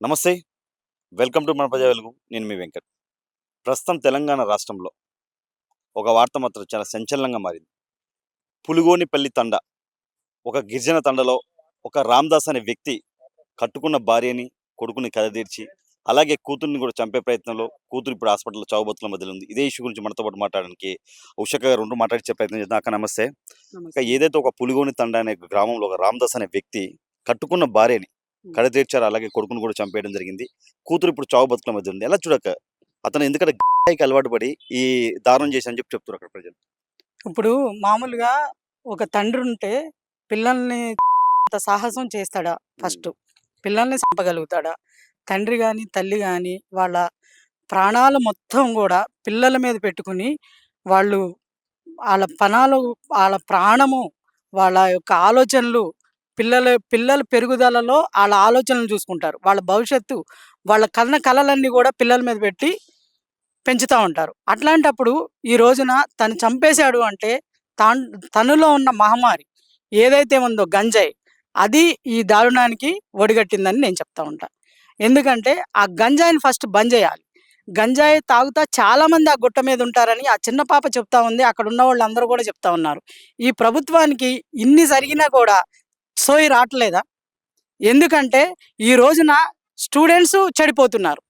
నమస్తే. Welcome to మన ప్రజా వెలుగు. నేను మీ వెంకట్. ప్రస్తుతం తెలంగాణ రాష్ట్రంలో ఒక వార్త మాత్రం చాలా సంచలనంగా మారింది. పులిగోనిపల్లి తండ. ఒక గిరిజన తండలో ఒక రామ్‌దాస్ అనే వ్యక్తి కట్టుకున్న భార్యని, కొడుకుని కదతీర్చి, అలాగే కూతుర్ని కూడా చంపే ప్రయత్నంలో కూతురు ఇప్పుడు హాస్పిటల్‌లో చావు బతుకుల మధ్యలో ఉంది. ఇదే ఇష్యూ గురించి మనతో పాటు మాట్లాడడానికి ఉషక్క గారు మాట్లాడిచ్చే ప్రయత్నం చేద్దాం. అక్క నమస్తే. అక్క నమస్తే. ఏదైతే ఒక పులిగోని తండ అనే గ్రామంలో ఒక రామ్‌దాస్ అనే వ్యక్తి కట్టుకున్న భార్యని కడతీర్చారు. అలాగే కొడుకుని కూడా చంపేయడం జరిగింది. కూతురు ఇప్పుడు చావు బతుకుల మధ్య ఉంది. ఎలా చూడక్క? అతను ఎందుకంటే గంజాయికి అలవాటు పడి ఈ దారుణం చేశానని చెప్పి చెప్తున్నారు అక్కడ ప్రజలు. ఇప్పుడు మామూలుగా ఒక తండ్రుంటే పిల్లల్ని అంత సాహసం చేస్తాడా హ్మ్. ఫస్టు? పిల్లల్ని చంపగలుగుతాడా? తండ్రి గాని, తల్లి గాని వాళ్ళ ప్రాణాలు మొత్తం గూడా పిల్లల మీద పెట్టుకొని వాళ్ళు ఆళ్ళ పనాలు, ఆళ్ళ ప్రాణము, వాళ్ళ యొక్క ఆలోచనలు పిల్లల పెరుగుదలలో ఆళ్ళ ఆలోచనలు చూసుకుంటారు. వాళ్ళ భవిష్యత్తు, వాళ్ళ కన్న కలలన్నీ గూడా పిల్లల మీద పెట్టి పెంచుతా ఉంటారు. అట్లాంటప్పుడు ఈ రోజున తను చంపేశాడు అంటే తాన్ తనలో ఉన్న మహమ్మారి ఏదైతే ఉందో గంజాయి, అది ఈ దారుణానికి ఒడిగట్టిందని నేను చెప్తా ఉంటా. ఎందుకంటే ఆ గంజాయిని ఫస్ట్ బంద్ జేయాలి. గంజాయి తాగుతా చాలామంది ఆ గుట్ట మీద ఉంటారని ఆ చిన్న పాప చెప్తా ఉంది. అక్కడున్న వాళ్ళందరూ గూడా చెప్తా ఉన్నారు. ఈ ప్రభుత్వానికి ఇన్ని జరిగినా కూడా సోయి రాట్లేదా? ఎందుకంటే ఈ రోజున స్టూడెంట్సు చెడిపోతున్నారు.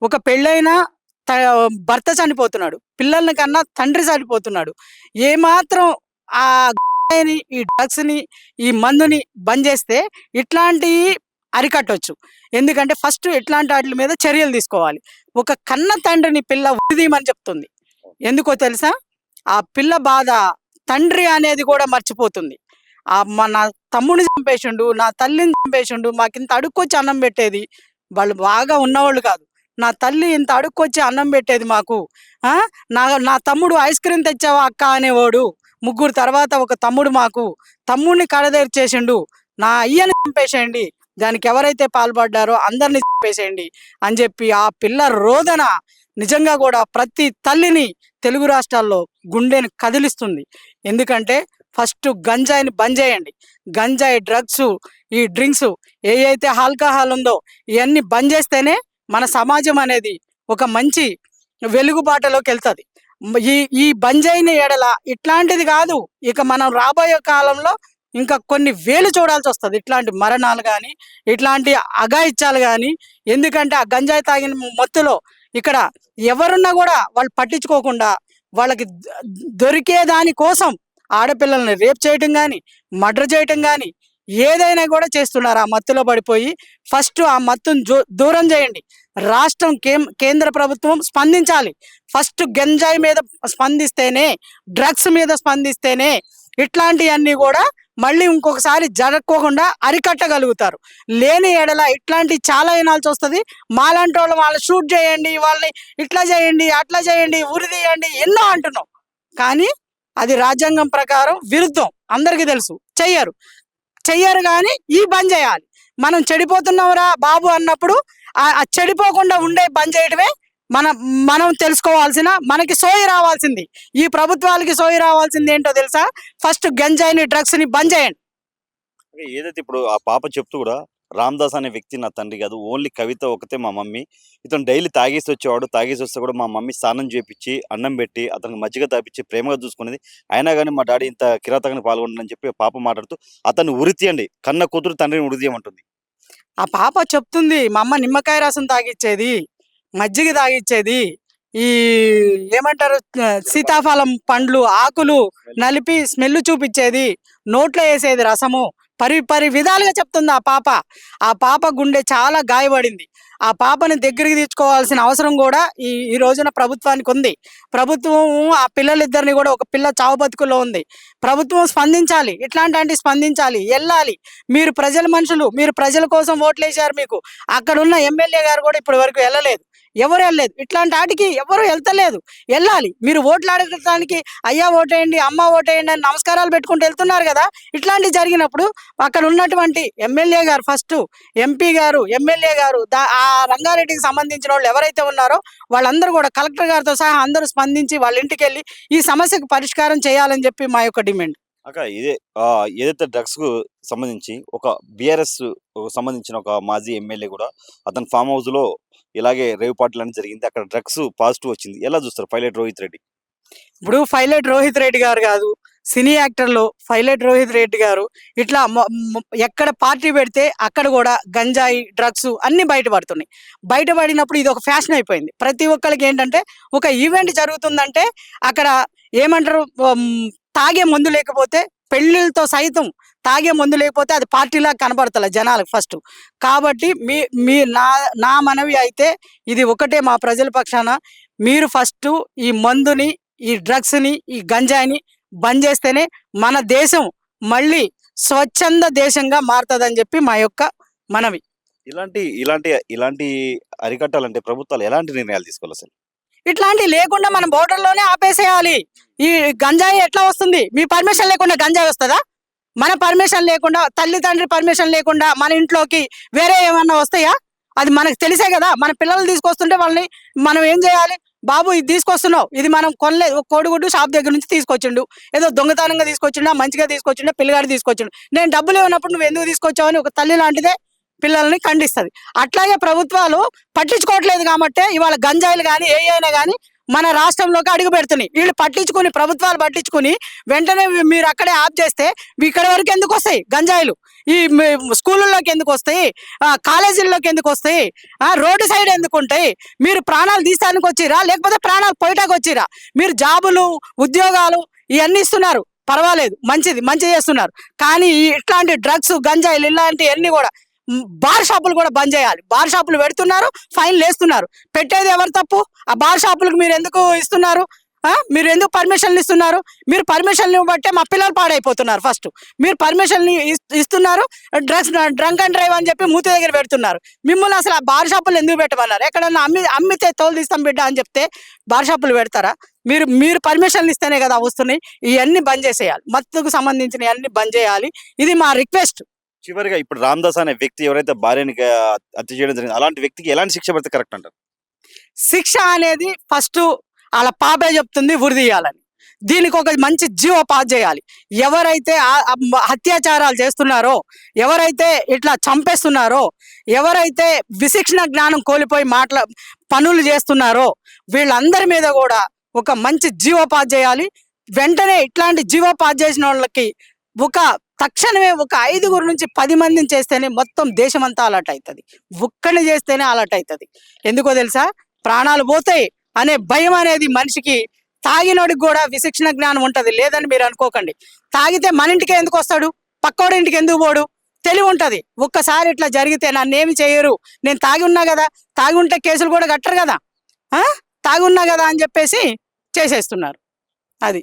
ఒక పెళ్ళైన త భర్త చనిపోతున్నాడు. పిల్లల్ని కన్నా తండ్రి చనిపోతున్నాడు. ఏమాత్రం ఆ గంజాయిని, ఈ డ్రగ్స్‌ని, ఈ మందుని బంద్ జేస్తే ఇట్లాంటియి అరికట్టొచ్చు. ఎందుకంటే ఫస్ట్ ఇట్లాంటి ఆటిల మీద చర్యలు తీసుకోవాలి. ఒక కన్న తండ్రిని పిల్ల ఉరిదీయమని చెప్తుంది. ఎందుకో తెలుసా? ఆ పిల్ల బాధ తండ్రి అనేది గూడా మర్చిపోతుంది. నా తమ్ముడిని చంపేసిండు, నా తల్లిని చంపేసిండు, మాకింత అడుక్కొచ్చి అన్నం బెట్టేది. వాళ్ళు బాగా ఉన్నవాళ్ళు కాదు. నా తల్లి ఇంత అడుక్కొచ్చి అన్నం బెట్టేది మాకు. ఆ! నా నా తమ్ముడు ఐస్ క్రీమ్ తెచ్చావా అక్క అనేవాడు. ముగ్గురు తర్వాత ఒక తమ్ముడు మాకు. తమ్ముడిని కడతేర్చేసిండు. నా అయ్యని చంపేసేయండి. దానికి ఎవరైతే పాల్పడ్డారో అందరిని చంపేసేయండి అని జెప్పి ఆ పిల్ల రోదన నిజంగా గూడా ప్రతి తల్లిని తెలుగు రాష్ట్రాల్లో గుండెని కదిలిస్తుంది. ఎందుకంటే ఫస్ట్ గంజాయిని బంద్ జేయండి. గంజాయి, డ్రగ్సు, ఈ డ్రింక్సు ఏయైతే ఆల్కహాల్ ఉందో ఇయన్నీ బంద్ జేస్తేనే మన సమాజం అనేది ఒక మంచి వెలుగుబాటలోకెళ్తది. ఈ ఈ బంద్ జేయని ఎడల ఇట్లాంటిది గాదు. ఇక మనం రాబోయే కాలంలో ఇంకా కొన్ని వేలు చూడాల్సొస్తది. ఇట్లాంటి మరణాలు గానీ, ఇట్లాంటి అఘాయిత్యాలు గానీ, ఎందుకంటే ఆ గంజాయి తాగిన మత్తులో ఇక్కడ ఎవరున్నా గూడా వాళ్ళు పట్టించుకోకుండా వాళ్ళకి దొరికే దాని కోసం ఆడపిల్లల్ని రేప్ చేయటం గానీ, మర్డర్ చేయటం గానీ, ఏదైనా గూడా చేస్తున్నారు ఆ మత్తులో పడిపోయి. ఫస్ట్ ఆ మత్తుని దూరం జేయండి. రాష్ట్రం కేంద్ర ప్రభుత్వం స్పందించాలి. ఫస్ట్ గంజాయి మీద స్పందిస్తేనే, డ్రగ్స్ మీద స్పందిస్తేనే ఇట్లాంటియన్నీ గూడా మళ్ళీ ఇంకొకసారి జరక్కోకుండా అరికట్టగలుగుతారు. లేని యెడల ఇట్లాంటియి చాలా ఇనాల్సొస్తది. మాలాంటోళ్ళు వాళ్ళని షూట్ జేయండి, వాళ్ళని ఇట్లా జేయండి, అట్లా జేయండి, ఉరి తీయండి ఎన్నో అంటున్నాం. కానీ అది రాజ్యాంగం ప్రకారం విరుద్ధం. అందరికీ తెలుసు. చెయ్యరు. చెయ్యరు గానీ బంద్ జేయాలి. మనం చెడిపోతున్నాంరా బాబు అన్నప్పుడు ఆ చెడిపోకుండా బంద్ చేయడమే మనం తెలుసుకోవాల్సిన, మనకి సోయి రావాల్సింది. ఈ ప్రభుత్వాలకి సోయి రావాల్సిందేంటో తెలుసా? ఫస్ట్ గంజాయిని, డ్రగ్స్‌ని బంద్ చేయండి. ఏదైతే ఇప్పుడు ఆ పాప చెప్తూ కూడా రామ్‌దాస్ అనే వ్యక్తి నా తండ్రి కాదు. ఓన్లీ కవిత ఒకతే మా మమ్మీ. ఇతను డైలీ తాగేసి వచ్చేవాడు. తాగేసి వస్తే కూడా మా మమ్మీ స్నానం చేపిచ్చి, అన్నం పెట్టి, అతనికి మజ్జిగ తాపిచ్చి ప్రేమగా చూసుకునేది. అయినా గాని మా డ్యాడీ ఇంత కిరాతకానికి పాల్గొన్నాడని చెప్పి పాప మాట్లాడుతూ అతన్ని ఉరి తీయండి. కన్న కూతురు తండ్రిని ఉరి తీయమంటుంది. ఆ పాప చెప్తుంది, మా అమ్మ నిమ్మకాయ రసం తాగిచ్చేది, మజ్జిగ తాగిచ్చేది, ఈ ఏమంటారు సీతాఫలం పండ్లు, ఆకులు నలిపి స్మెల్ చూపిచ్చేది, నోట్లో యేసేది రసము. పరి విధాలుగా చెప్తుంది ఆ పాప. ఆ పాప గుండె చాలా గాయపడింది. ఆ పాపని దగ్గరికి తెచ్చుకోవాల్సిన అవసరం గూడా ఈ ఈ రోజున ప్రభుత్వానికుంది. ప్రభుత్వం ఆ పిల్లలిద్దరిని గూడా, ఒక పిల్ల చావు బతుకుల్లో ఉంది. ప్రభుత్వం స్పందించాలి. ఇట్లాంటి స్పందించాలి. ఎళ్ళాలి. మీరు ప్రజల మనుషులు. మీరు ప్రజల కోసం ఓట్లేశారు మీకు. అక్కడున్న ఎమ్మెల్యే గారు గూడా ఇప్పటి వరకు ఎళ్ళలేదు. ఎవరు ఎళ్ళలేదు. ఇట్లాంటి ఆటికి ఎవరు ఎళ్తలేదు. ఎళ్ళాలి. మీరు ఓట్లు అడగటానికి అయ్యా ఓటేయండి, అమ్మ ఓటేయండి అని నమస్కారాలు పెట్టుకుంటూ ఎళ్తున్నారు గదా! ఇట్లాంటివి జరిగినప్పుడు అక్కడ ఉన్నటువంటి ఎమ్మెల్యే గారు ఫస్టు, ఎంపీ గారు, ఎమ్మెల్యే గారు, ఆ రంగారెడ్డికి సంబంధించినోళ్ళు ఎవరైతే ఉన్నారో వాళ్ళందరూ గూడా కలెక్టర్ గారితో సహా అందరూ స్పందించి వాళ్ళ ఇంటికెళ్ళి ఈ సమస్యకు పరిష్కారం చేయాలని జెప్పి మా యొక్క డిమాండ్. అక్క ఇదే ఏదైతే డ్రగ్స్‌కు సంబంధించి ఒక బీఆర్ఎస్ సంబంధించిన ఒక మాజీ ఎమ్మెల్యే కూడా అతని ఫార్మ్ హౌస్‌లో ఇలాగే రేవ్ పార్టీలు అనేది జరిగింది. అక్కడ డ్రగ్స్ పాజిటివ్ వచ్చింది. ఎలా చూస్తారు పైలట్ రోహిత్ రెడ్డి? ఇప్పుడు పైలట్ రోహిత్ రెడ్డి గారు కాదు, సినీ యాక్టర్‌లో పైలట్ రోహిత్ రెడ్డి గారు ఇట్లా ఎక్కడ పార్టీ పెడితే అక్కడ కూడా గంజాయి, డ్రగ్స్ అన్నీ బయటపడుతున్నాయి. బయటపడినప్పుడు ఇది ఒక ఫ్యాషన్ అయిపోయింది. ప్రతి ఒక్కళ్ళకి ఏంటంటే ఒక ఈవెంట్ జరుగుతుందంటే అక్కడ ఏమంటారు, తాగే మందు లేకపోతే పెళ్ళిళ్ళతో సైతం తాగే మందు లేకపోతే అది పార్టీలాగా కనబడతలే జనాలకు ఫస్ట్. కాబట్టి మీ మీ నా నా మనవి అయితే ఇది ఒకటే మా ప్రజల పక్షాన మీరు ఫస్టు ఈ మందుని, ఈ డ్రగ్స్‌ని, ఈ గంజాయిని బంద్ చేస్తేనే మన దేశం మళ్ళీ స్వచ్ఛంద దేశంగా మారుతదని చెప్పి మా యొక్క మనవి. ఇలాంటి ఇలాంటి ఇలాంటి అరికట్టాలంటే ప్రభుత్వాలు ఎలాంటి నిర్ణయాలు తీసుకోవాలసలు? ఇట్లాంటివి లేకుండా మనం బోర్డర్‌లోనే ఆపేసేయాలి. ఈ గంజాయి ఎట్లా వస్తుంది? మీ పర్మిషన్ లేకుండా గంజాయి వస్తదా? మన పర్మిషన్ లేకుండా, తల్లి, తండ్రి పర్మిషన్ లేకుండా మన ఇంట్లోకి వేరే ఏమన్నా వస్తాయా? అది మనకు తెలిసే కదా! మన పిల్లల్ని తీసుకొస్తుంటే వాళ్ళని మనం ఏం చేయాలి? బాబు ఇది తీసుకొస్తున్నావు. ఇది మనం కొనలేదు. ఒక కోడిగుడ్డు షాప్ దగ్గర నుంచి తీసుకొచ్చిండు. ఏదో దొంగతనంగా తీసుకొచ్చిండా, మంచిగా తీసుకొచ్చిండా, పిల్లగాడు తీసుకొచ్చిండు. నేను డబ్బులు ఇవ్వనప్పుడు నువ్వు ఎందుకు తీసుకొచ్చావు అని ఒక తల్లి లాంటిదే పిల్లల్ని ఖండిస్తది. అట్లాగే ప్రభుత్వాలు పట్టించుకోవట్లేదు కాబట్టే ఇవాళ గంజాయిలు గానీ, ఏయైనా గానీ మన రాష్ట్రంలోకి అడుగు పెడుతున్నాయి. వీళ్ళు పట్టించుకుని, ప్రభుత్వాలు పట్టించుకుని వెంటనే మీరు అక్కడే ఆప్ చేస్తే ఇక్కడి వరకు ఎందుకు వస్తాయి గంజాయిలు? ఈ స్కూళ్ళలోకి ఎందుకు వస్తాయి? కాలేజీల్లోకి ఎందుకు వస్తాయి? రోడ్డు సైడ్ ఎందుకు ఉంటాయి? మీరు ప్రాణాలు తీస్తానికి వచ్చిరా, లేకపోతే ప్రాణాలు పోయటానికి వచ్చిరా? మీరు జాబులు, ఉద్యోగాలు ఇవన్నీ ఇస్తున్నారు, పర్వాలేదు, మంచిది, మంచి చేస్తున్నారు. కానీ ఇట్లాంటి డ్రగ్స్, గంజాయిలు ఇలాంటివన్నీ కూడా బార్ షాపులు కూడా బంద్ చేయాలి. బార్ షాపులు పెడుతున్నారు, ఫైన్లు వేస్తున్నారు. పెట్టేది ఎవరు తప్పు? ఆ బార్ షాపులకు మీరు ఎందుకు ఇస్తున్నారు? మీరు ఎందుకు పర్మిషన్లు ఇస్తున్నారు? మీరు పర్మిషన్లు ఇవ్వబట్టే మా పిల్లలు పాడైపోతున్నారు. ఫస్ట్ మీరు పర్మిషన్లు ఇస్తున్నారు, డ్రంక్ అండ్ డ్రైవ్ అని చెప్పి మూతి దగ్గర పెడుతున్నారు. మిమ్మల్ని అసలు ఆ బార్ షాపులు ఎందుకు పెట్టమన్నారు? ఎక్కడన్నా అమ్మితే తోలు తీస్తాం బిడ్డ అని చెప్తే బార్ షాపులు పెడతారా? మీరు పర్మిషన్లు ఇస్తేనే కదా వస్తున్నాయి. ఇవన్నీ బంద్ చేసేయాలి. మత్తుకు సంబంధించిన అన్ని బంద్ చేయాలి. ఇది మా రిక్వెస్ట్. చివరిగా ఇప్పుడు రామ్‌దాస్ అనే వ్యక్తి ఎవరైతే భార్యని హత్య చేయడం జరిగిందో అలాంటి వ్యక్తికి ఎలాంటి శిక్ష పడితే కరెక్ట్ అంటారు? శిక్ష అనేది ఫస్ట్ వాళ్ళ పాపే చెప్తుంది ఉరిదీయాలని. దీనికి ఒక మంచి జీవో పాస్ చేయాలి. ఎవరైతే అత్యాచారాలు చేస్తున్నారో, ఎవరైతే ఇట్లా చంపేస్తున్నారో, ఎవరైతే విశిక్షణ జ్ఞానం కోల్పోయి పనులు చేస్తున్నారో వీళ్ళందరి మీద కూడా ఒక మంచి జీవో పాస్ చేయాలి. వెంటనే ఇట్లాంటి జీవో పాస్ చేసిన వాళ్ళకి తక్షణమే ఒక 5 నుంచి 10 మందిని చేస్తేనే మొత్తం దేశమంతా అలర్ట్ అవుతుంది. ఒక్కడిని చేస్తేనే అలర్ట్ అవుతుంది. ఎందుకో తెలుసా? ప్రాణాలు పోతాయి అనే భయం అనేది మనిషికి, తాగినోడికి కూడా విశిక్షణ జ్ఞానం ఉంటుంది, లేదని మీరు అనుకోకండి. తాగితే మన ఇంటికే ఎందుకు వస్తాడు? పక్కోడి ఇంటికి ఎందుకు పోడు? తెలివి ఉంటుంది. ఒక్కసారి ఇట్లా జరిగితే నన్నేమి చేయరు, నేను తాగి ఉన్నా కదా, తాగి ఉంటే కేసులు కూడా కట్టరు కదా, తాగి ఉన్నా కదా అని చెప్పేసి చేసేస్తున్నారు. అది